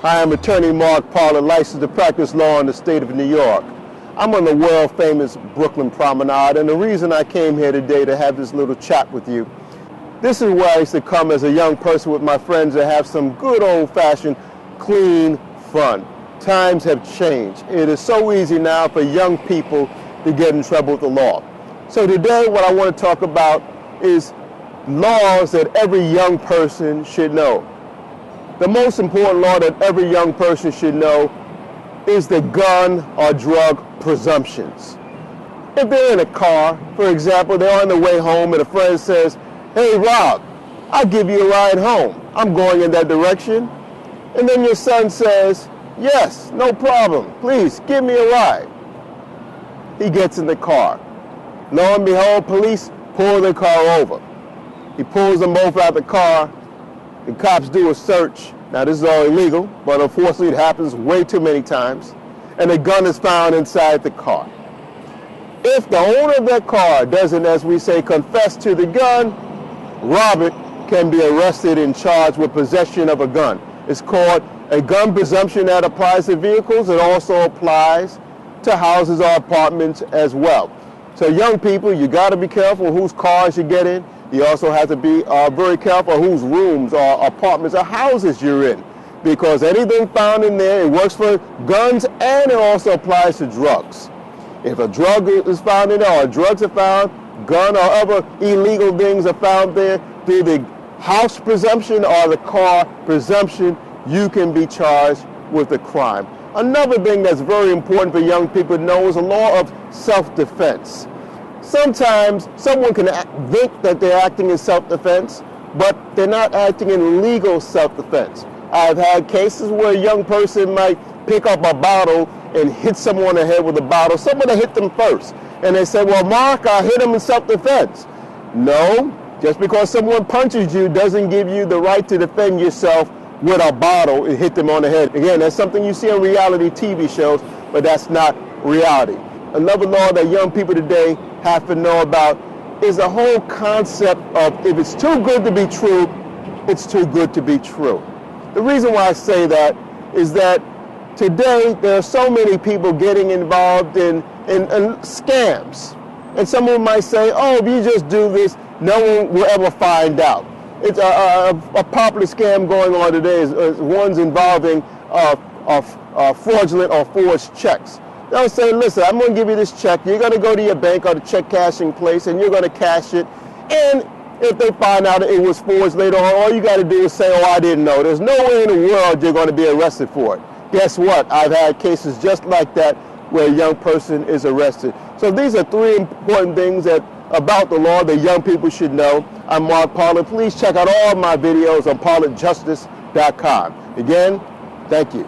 I am attorney Mark Pollard, licensed to practice law in the state of New York. I'm on the world-famous Brooklyn Promenade, and the reason I came here today to have this little chat with you, this is where I used to come as a young person with my friends to have some good old-fashioned, clean fun. Times have changed. It is so easy now for young people to get in trouble with the law. So today what I want to talk about is laws that every young person should know. The most important law that every young person should know is the gun or drug presumptions. If they're in a car, for example, they're on the way home and a friend says, "Hey Rob, I'll give you a ride home. I'm going in that direction." And then your son says, "Yes, no problem. Please give me a ride." He gets in the car. Lo and behold, police pull the car over. He pulls them both out of the car. The cops do a search. Now this is all illegal, but unfortunately it happens way too many times. And a gun is found inside the car. If the owner of that car doesn't, as we say, confess to the gun, Robert can be arrested and charged with possession of a gun. It's called a gun presumption that applies to vehicles. It also applies to houses or apartments as well. So young people, you got to be careful whose cars you get in. You also have to be very careful whose rooms or apartments or houses you're in, because anything found in there, it works for guns and it also applies to drugs. If a drug is found in there or drugs are found, gun or other illegal things are found there, through the house presumption or the car presumption, you can be charged with a crime. Another thing that's very important for young people to know is the law of self-defense. Sometimes someone can think that they're acting in self-defense, but they're not acting in legal self-defense. I've had cases where a young person might pick up a bottle and hit someone in the head with a bottle. Someone hit them first. And they say, "Well, Mark, I hit him in self-defense." No, just because someone punches you doesn't give you the right to defend yourself with a bottle and hit them on the head. Again, that's something you see on reality TV shows, but that's not reality. Another law that young people today have to know about is the whole concept of if it's too good to be true, it's too good to be true. The reason why I say that is that today there are so many people getting involved in scams. And someone might say, "Oh, if you just do this, no one will ever find out." It's a popular scam going on today is ones involving fraudulent or forged checks. They'll say, "Listen, I'm going to give you this check. You're going to go to your bank or the check cashing place and you're going to cash it. And if they find out it was forged later on, all you got to do is say, 'Oh, I didn't know.' There's no way in the world you're going to be arrested for it." Guess what? I've had cases just like that where a young person is arrested. So these are three important things about the law that young people should know. I'm Mark Pollard. Please check out all my videos on pollardjustice.com. Again, thank you.